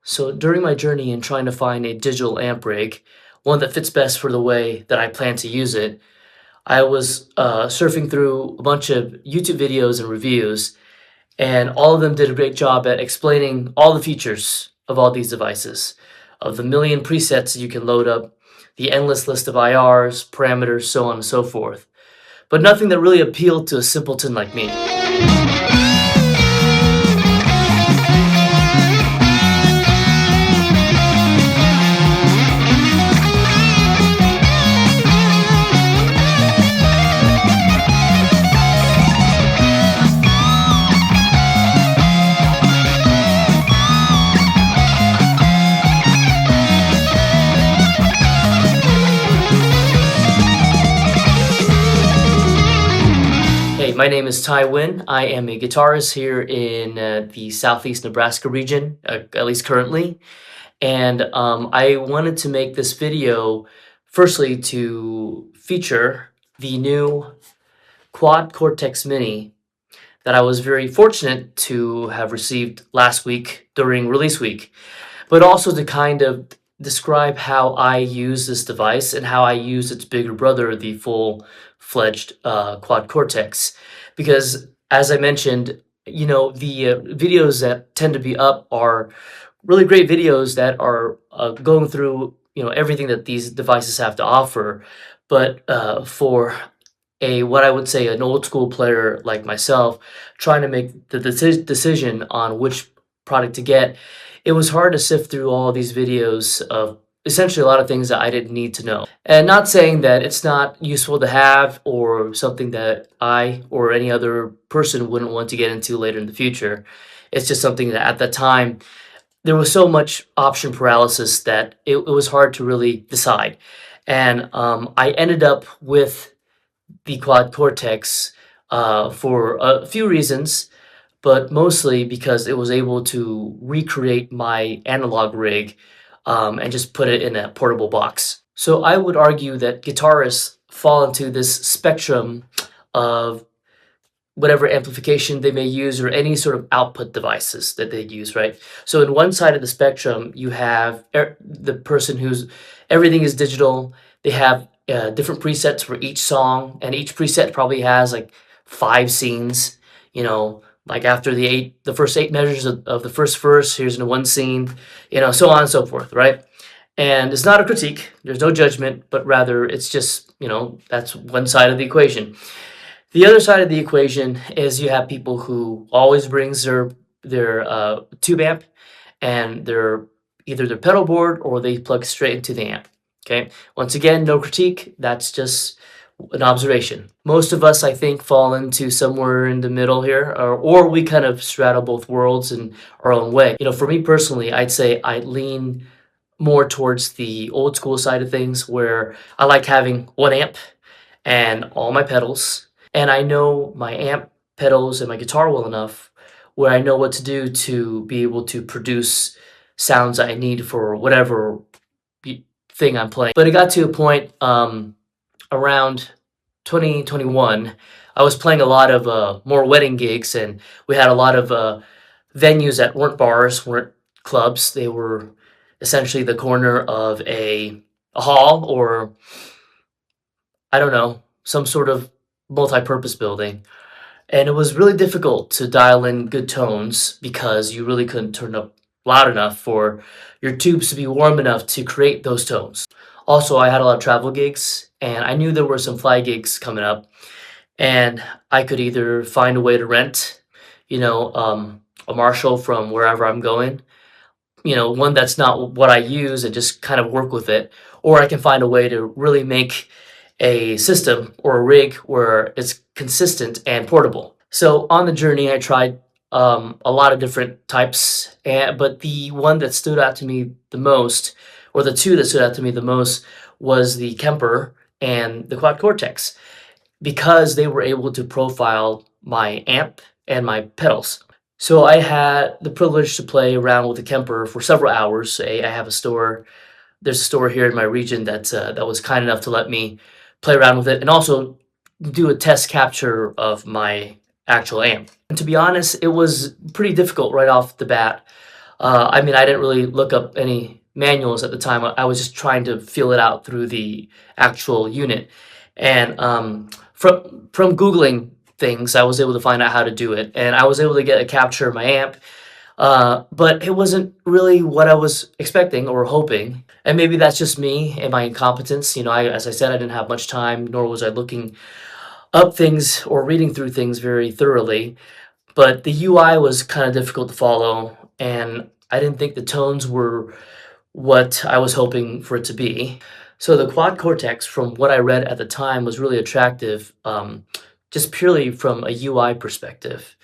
So during my journey in trying to find a digital amp rig, one that fits best for the way that I plan to use it, I was surfing through a bunch of YouTube videos and reviews, and all of them did a great job at explaining all the features of all these devices, of the million presets you can load up, the endless list of IRs, parameters, so on and so forth. But nothing that really appealed to a simpleton like me. Hey, my name is Ty Wynn. I am a guitarist here in the southeast Nebraska region, at least currently. And I wanted to make this video firstly to feature the new Quad Cortex Mini that I was very fortunate to have received last week during release week, but also to kind of describe how I use this device and how I use its bigger brother, the full-fledged Quad Cortex. Because as I mentioned, the videos that tend to be up are really great videos that are going through, everything that these devices have to offer. But for what I would say an old school player like myself, trying to make the decision on which product to get, it was hard to sift through all these videos of essentially a lot of things that I didn't need to know. And not saying that it's not useful to have or something that I or any other person wouldn't want to get into later in the future. It's just something that at that time, there was so much option paralysis that it was hard to really decide. And I ended up with the Quad Cortex for a few reasons, but mostly because it was able to recreate my analog rig and just put it in a portable box. So I would argue that guitarists fall into this spectrum of whatever amplification they may use or any sort of output devices that they use, right? So in one side of the spectrum, you have the person who's everything is digital. They have different presets for each song, and each preset probably has like 5 scenes, like after the first 8 measures of the first verse, here's in one scene, so on and so forth, right? And it's not a critique, there's no judgment, but rather it's just, that's one side of the equation. The other side of the equation is you have people who always brings their tube amp and either their pedal board or they plug straight into the amp. Okay, once again, no critique, that's just an observation. Most of us, I think, fall into somewhere in the middle here, or we kind of straddle both worlds in our own way. For me personally, I'd say I lean more towards the old school side of things where I like having one amp and all my pedals, and I know my amp, pedals, and my guitar well enough where I know what to do to be able to produce sounds I need for whatever thing I'm playing. But it got to a point around 2021, I was playing a lot of more wedding gigs, and we had a lot of venues that weren't bars, weren't clubs. They were essentially the corner of a hall or, I don't know, some sort of multi-purpose building. And it was really difficult to dial in good tones because you really couldn't turn up loud enough for your tubes to be warm enough to create those tones. Also, I had a lot of travel gigs, and I knew there were some fly gigs coming up, and I could either find a way to rent, a Marshall from wherever I'm going, one that's not what I use and just kind of work with it, or I can find a way to really make a system or a rig where it's consistent and portable. So on the journey, I tried a lot of different types, but the one that stood out to me the most, or the two that stood out to me the most, was the Kemper and the Quad Cortex, because they were able to profile my amp and my pedals. So I had the privilege to play around with the Kemper for several hours. I have there's a store here in my region that was kind enough to let me play around with it and also do a test capture of my actual amp. And to be honest, it was pretty difficult right off the bat. I mean, I didn't really look up any manuals at the time. I was just trying to feel it out through the actual unit. And from Googling things, I was able to find out how to do it. And I was able to get a capture of my amp, but it wasn't really what I was expecting or hoping. And maybe that's just me and my incompetence. You know, as I said, I didn't have much time, nor was I looking up things or reading through things very thoroughly. But the UI was kind of difficult to follow, and I didn't think the tones were what I was hoping for it to be. So the Quad Cortex, from what I read at the time, was really attractive, just purely from a UI perspective.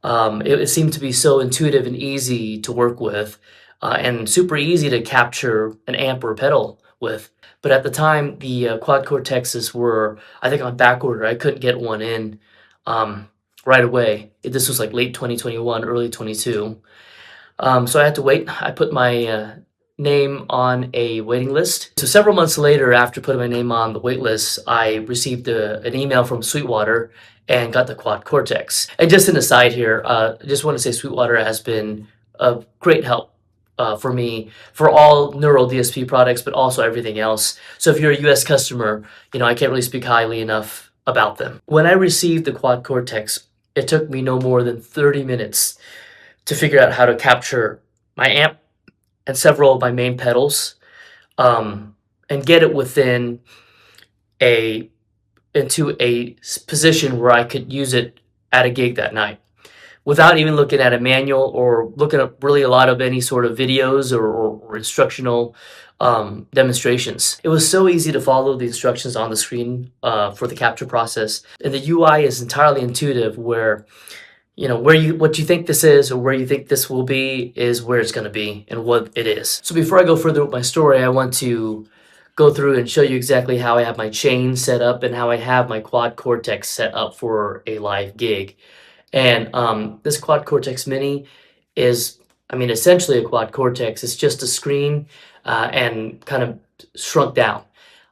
It seemed to be so intuitive and easy to work with, and super easy to capture an amp or pedal with. But at the time, the Quad Cortexes were, I think, on back order. I couldn't get one in right away. This was like late 2021, early 22. So I had to wait. I put my name on a waiting list. So several months later, after putting my name on the wait list, I received an email from Sweetwater and got the Quad Cortex. And just an aside here, I just want to say Sweetwater has been a great help for me for all NeuralDSP products, but also everything else. So if you're a US customer, you know, I can't really speak highly enough about them. When I received the Quad Cortex, it took me no more than 30 minutes to figure out how to capture my amp and several of my main pedals, and get it into a position where I could use it at a gig that night without even looking at a manual or looking at really a lot of any sort of videos or instructional demonstrations. It was so easy to follow the instructions on the screen for the capture process, and the UI is entirely intuitive, where you know, what you think this is or where you think this will be is where it's going to be and what it is. So before I go further with my story, I want to go through and show you exactly how I have my chain set up and how I have my Quad Cortex set up for a live gig. And this Quad Cortex Mini is, I mean, essentially a Quad Cortex. It's just a screen and kind of shrunk down.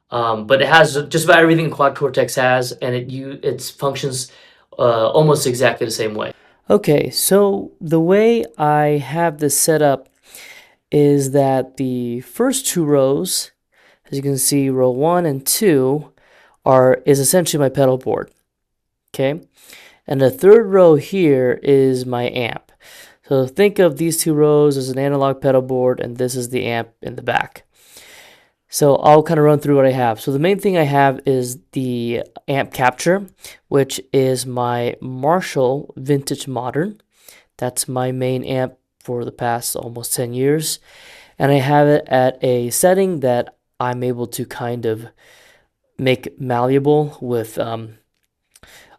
But it has just about everything Quad Cortex has, and it functions almost exactly the same way. Okay, so the way I have this set up is that the first two rows, as you can see, row 1 and 2 is essentially my pedal board. Okay, and the third row here is my amp. So think of these two rows as an analog pedal board, and this is the amp in the back. So I'll kind of run through what I have. So the main thing I have is the amp capture, which is my Marshall Vintage Modern. That's my main amp for the past almost 10 years. And I have it at a setting that I'm able to kind of make malleable with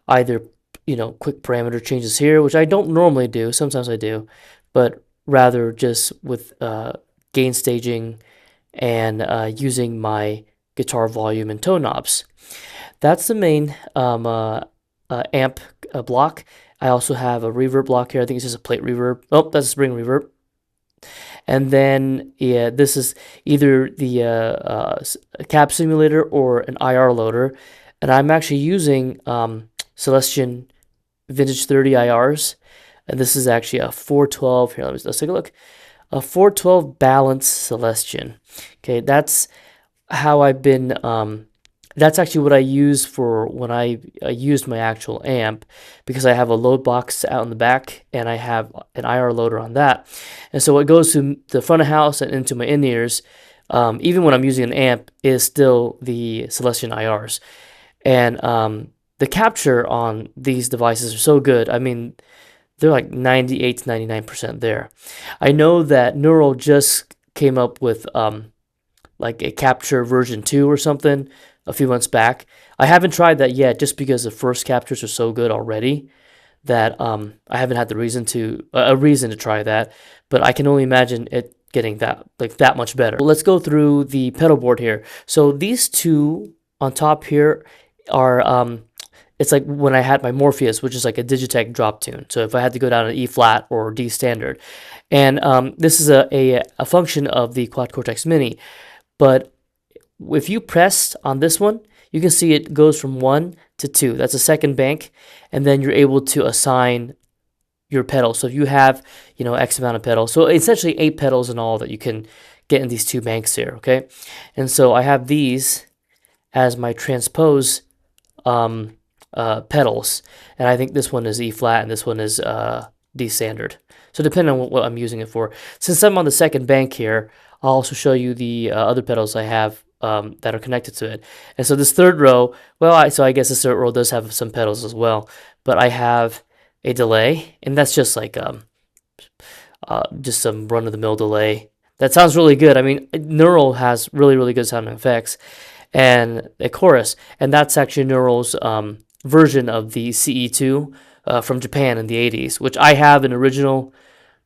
either, you know, quick parameter changes here, which I don't normally do. Sometimes I do, but rather just with gain staging and using my guitar volume and tone knobs. That's the main amp block. I also have a reverb block here. I think it's just a plate reverb. Oh, that's a spring reverb. And then, yeah, this is either the cab simulator or an IR loader. And I'm actually using Celestion Vintage 30 IRs. And this is actually a 412. Here, let's take a look. A 412 balanced Celestion. Okay, that's how I've been, that's actually what I use for when I used my actual amp, because I have a load box out in the back and I have an IR loader on that. And so what goes to the front of house and into my in-ears, even when I'm using an amp, is still the Celestion IRs. And the capture on these devices are so good. I mean, they're like 98 to 99% there. I know that Neural just came up with like a capture version 2 or something a few months back. I haven't tried that yet, just because the first captures are so good already that I haven't had the reason to try that. But I can only imagine it getting that much better. Well, let's go through the pedal board here. So these two on top here are it's like when I had my Morpheus, which is like a Digitech drop tune. So if I had to go down to E flat or D standard, and this is a function of the Quad Cortex Mini. But if you press on this one, you can see it goes from 1 to 2. That's a second bank, and then you're able to assign your pedals. So if you have, X amount of pedals, so essentially 8 pedals in all that you can get in these 2 banks here, okay? And so I have these as my transpose pedals, and I think this one is E flat and this one is D standard. So depending on what I'm using it for. Since I'm on the second bank here, I'll also show you the other pedals I have that are connected to it. And so this third row, well, so I guess this third row does have some pedals as well, but I have a delay, and that's just like just some run-of-the-mill delay. That sounds really good. I mean, Neural has really, really good sounding effects, and a chorus, and that's actually Neural's version of the CE2 from Japan in the 80s, which I have an original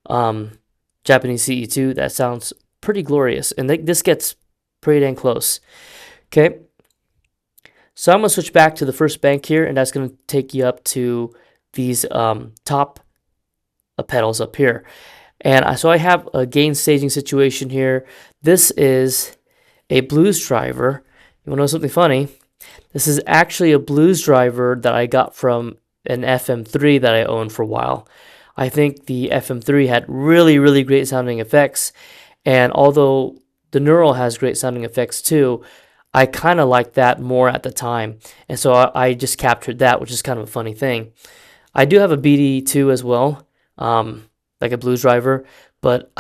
Japanese CE2 that sounds pretty glorious, and this gets pretty dang close. Okay, so I'm going to switch back to the first bank here, and that's going to take you up to these top pedals up here. And so I have a gain staging situation here. This is a blues driver. You want to know something funny? This is actually a blues driver that I got from an FM3 that I owned for a while. I think the FM3 had really, really great sounding effects, and although the Neural has great sounding effects too, I kind of liked that more at the time, and so I just captured that, which is kind of a funny thing. I do have a BD2 as well, like a blues driver, but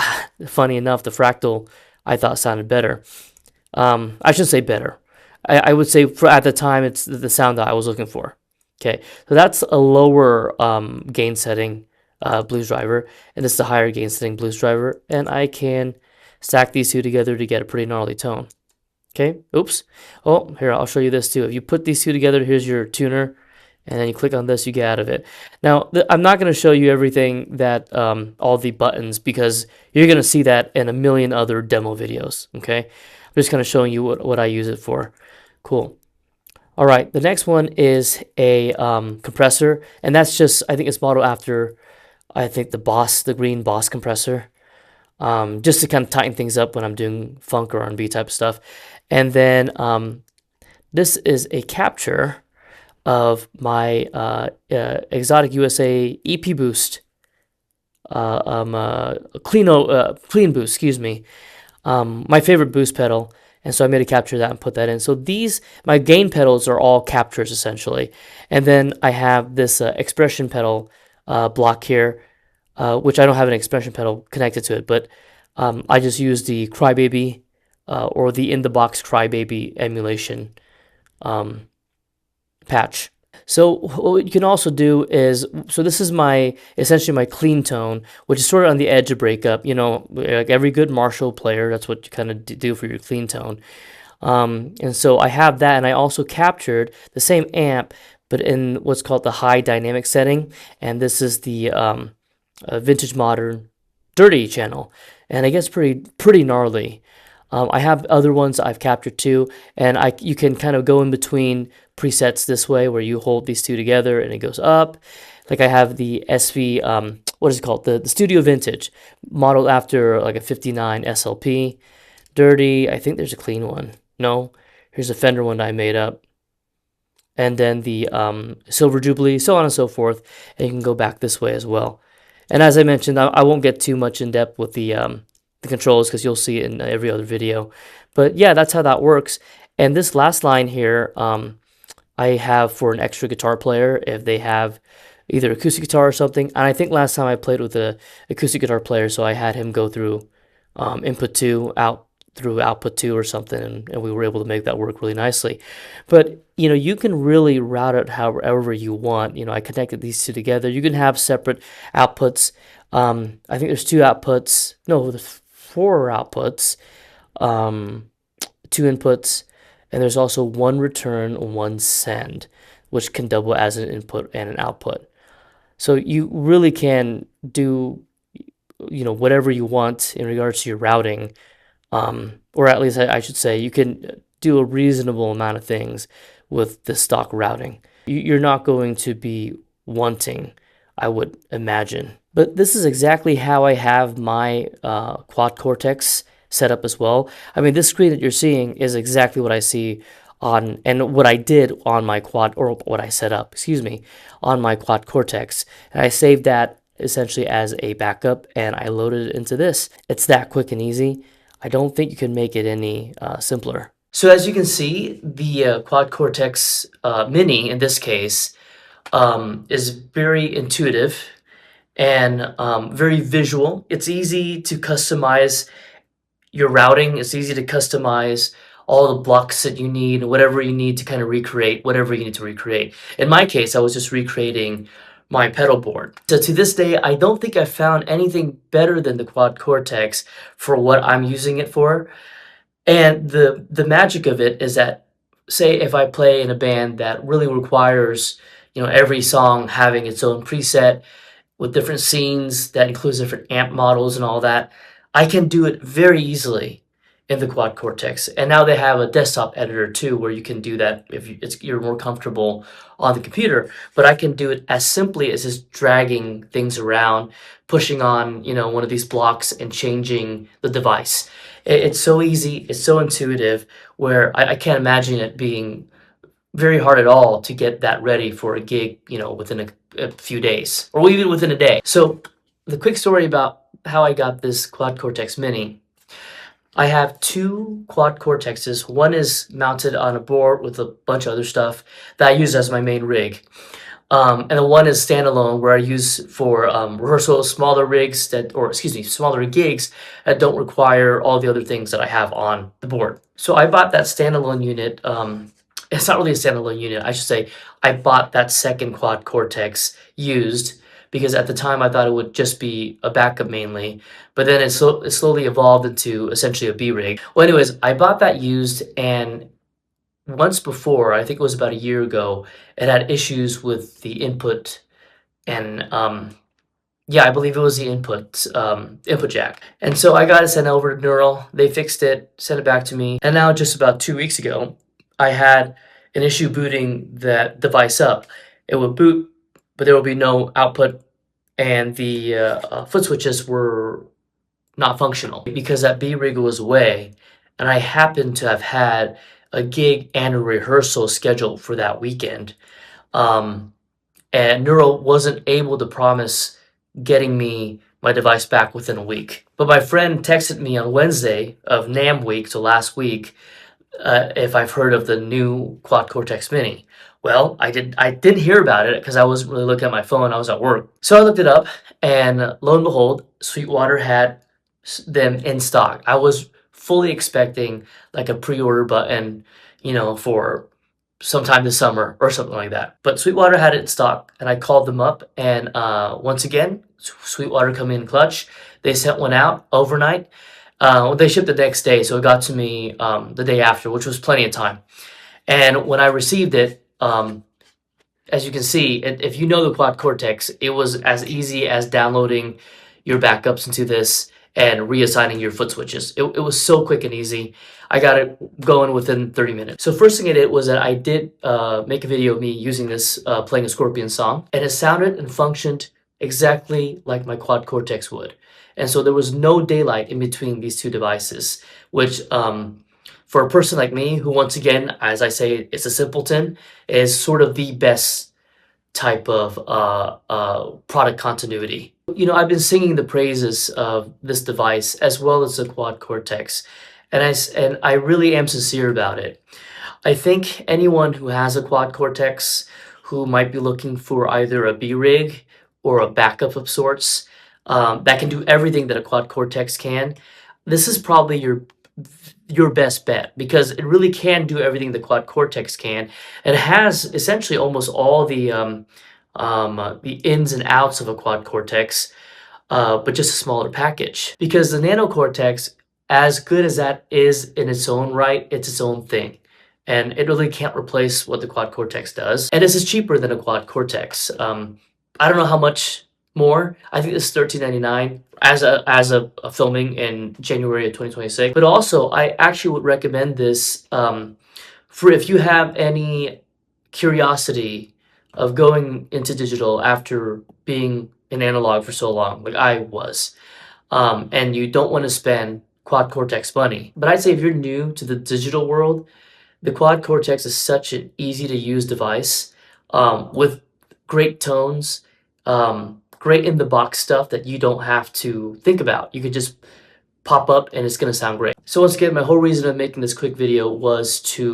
funny enough, the Fractal I thought sounded better. I shouldn't say better. I would say at the time it's the sound that I was looking for. Okay, so that's a lower gain setting blues driver, and this is a higher gain setting blues driver, and I can stack these two together to get a pretty gnarly tone. Okay, oops. Oh, here, I'll show you this too. If you put these two together, here's your tuner, and then you click on this, you get out of it. Now, I'm not going to show you everything that, all the buttons, because you're going to see that in a million other demo videos, okay? I'm just kind of showing you what I use it for. Cool. All right, the next one is a compressor, and that's just, I think it's modeled after, I think the green Boss compressor, just to kind of tighten things up when I'm doing funk or R&B type of stuff. And then this is a capture of my Exotic USA EP Boost, Clean Boost, excuse me, my favorite boost pedal. And so I made a capture of that and put that in. So my gain pedals are all captures essentially. And then I have this expression pedal block here, which I don't have an expression pedal connected to it, but I just use the Crybaby or the in-the-box Crybaby emulation patch. So what you can also do is, so this is essentially my clean tone, which is sort of on the edge of breakup. Like every good Marshall player, that's what you kind of do for your clean tone. And so I have that, and I also captured the same amp, but in what's called the high dynamic setting, and this is the Vintage Modern Dirty channel, and it gets pretty gnarly. I have other ones I've captured too, and you can kind of go in between presets this way, where you hold these two together and it goes up. Like I have the SV, what is it called? The Studio Vintage, modeled after like a 59 SLP. Dirty, I think there's a clean one. No, here's a Fender one that I made up. And then the Silver Jubilee, so on and so forth. And you can go back this way as well. And as I mentioned, I won't get too much in depth with the controls, because you'll see it in every other video. But yeah, that's how that works. And this last line here, I have for an extra guitar player if they have either acoustic guitar or something. And I think last time I played with an acoustic guitar player, so I had him go through input 2 out through output 2 or something, and we were able to make that work really nicely. But you can really route it however you want. I connected these two together. You can have separate outputs. I think there's 2 outputs. No, there's 4 outputs, 2 inputs, and there's also 1 return, 1 send, which can double as an input and an output. So you really can do, whatever you want in regards to your routing, or at least I should say you can do a reasonable amount of things with the stock routing. You're not going to be wanting, I would imagine. But this is exactly how I have my Quad Cortex set up as well. I mean, this screen that you're seeing is exactly what I see on, and what I did on my Quad, or what I set up, excuse me, on my Quad Cortex. And I saved that essentially as a backup, and I loaded it into this. It's that quick and easy. I don't think you can make it any simpler. So as you can see, the Quad Cortex Mini, in this case, is very intuitive and very visual. It's easy to customize your routing. It's easy to customize all the blocks that you need, whatever you need to kind of recreate, whatever you need to recreate. In my case, I was just recreating my pedal board. So to this day, I don't think I found anything better than the Quad Cortex for what I'm using it for. And the magic of it is that, say if I play in a band that really requires, every song having its own preset with different scenes that includes different amp models and all that, I can do it very easily in the Quad Cortex. And now they have a desktop editor too, where you can do that if you're more comfortable on the computer. But I can do it as simply as just dragging things around, pushing on, one of these blocks and changing the device. It's so easy, it's so intuitive, where I can't imagine it being very hard at all to get that ready for a gig, within a few days or even within a day. So the quick story about how I got this Quad Cortex Mini. I have two Quad Cortexes. One is mounted on a board with a bunch of other stuff that I use as my main rig. And the one is standalone, where I use for rehearsals, smaller gigs that don't require all the other things that I have on the board. So I bought that standalone unit. It's not really a standalone unit. I should say I bought that second Quad Cortex used because at the time I thought it would just be a backup mainly, but then it slowly evolved into essentially a B rig. Well, anyways, I bought that used, and once before, I think it was about a year ago, it had issues with the input, and yeah, I believe it was the input jack. And so I got it sent over to Neural. They fixed it, sent it back to me, and now just about 2 weeks ago, I had an issue booting that device up. It would boot, but there would be no output, and the foot switches were not functional because that B rig was away, and I happened to have had a gig and a rehearsal scheduled for that weekend. And Neural wasn't able to promise getting me my device back within a week. But my friend texted me on Wednesday of NAMM week, so last week, if I've heard of the new Quad Cortex Mini. Well, I didn't hear about it because I wasn't really looking at my phone. I was at work. So I looked it up, and lo and behold, Sweetwater had them in stock. I was fully expecting like a pre-order button, for sometime this summer or something like that. But Sweetwater had it in stock, and I called them up, and once again, Sweetwater come in clutch. They sent one out overnight. They shipped the next day, so it got to me the day after, which was plenty of time. And when I received it, as you can see, if you know the Quad Cortex, it was as easy as downloading your backups into this and reassigning your foot switches. It was so quick and easy. I got it going within 30 minutes. So first thing I did was that I did make a video of me using this, playing a Scorpion song, and it sounded and functioned exactly like my Quad Cortex would. And so there was no daylight in between these two devices, which for a person like me, who once again, as I say, is a simpleton, is sort of the best type of product continuity. I've been singing the praises of this device as well as the Quad Cortex, and I really am sincere about it. I think anyone who has a Quad Cortex who might be looking for either a B rig or a backup of sorts that can do everything that a Quad Cortex can, this is probably your best bet, because it really can do everything the Quad Cortex can. It has essentially almost all the ins and outs of a Quad Cortex, but just a smaller package. Because the Nano Cortex, as good as that is in its own right, it's its own thing. And it really can't replace what the Quad Cortex does. And this is cheaper than a Quad Cortex. I don't know how much more. I think this is $13.99 as a filming in January of 2026. But also, I actually would recommend this for if you have any curiosity of going into digital after being in analog for so long, like I was, and you don't want to spend Quad Cortex money. But I'd say if you're new to the digital world, the Quad Cortex is such an easy to use device with great tones, great in the box stuff that you don't have to think about. You could just pop up and it's gonna sound great. So once again, my whole reason of making this quick video was to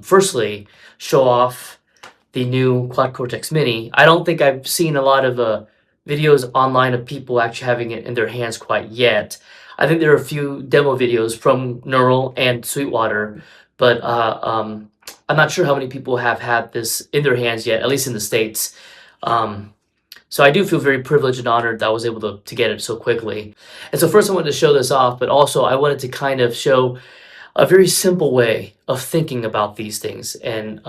firstly show off the new Quad Cortex Mini. I don't think I've seen a lot of videos online of people actually having it in their hands quite yet. I think there are a few demo videos from Neural and Sweetwater, but I'm not sure how many people have had this in their hands yet, at least in the States. So I do feel very privileged and honored that I was able to get it so quickly. And so first I wanted to show this off, but also I wanted to kind of show a very simple way of thinking about these things, and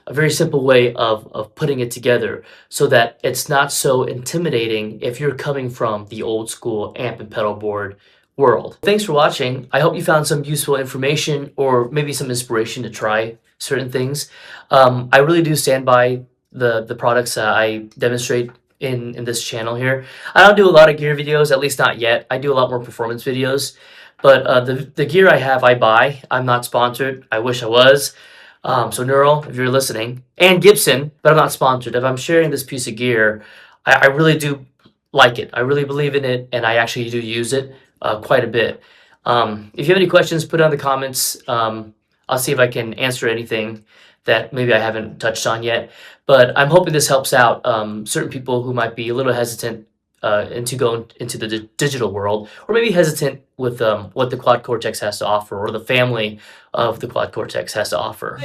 a very simple way of putting it together so that it's not so intimidating if you're coming from the old school amp and pedal board world. Thanks for watching. I hope you found some useful information or maybe some inspiration to try certain things. I really do stand by the products I demonstrate in this channel here. I don't do a lot of gear videos, at least not yet. I do a lot more performance videos, but the gear I have, I buy. I'm not sponsored. I wish I was. So Neural, if you're listening, and Gibson, but I'm not sponsored. If I'm sharing this piece of gear, I really do like it. I really believe in it, and I actually do use it quite a bit. If you have any questions, put it in the comments. I'll see if I can answer anything that maybe I haven't touched on yet. But I'm hoping this helps out certain people who might be a little hesitant into going into the digital world, or maybe hesitant with what the Quad Cortex has to offer, or the family of the Quad Cortex has to offer.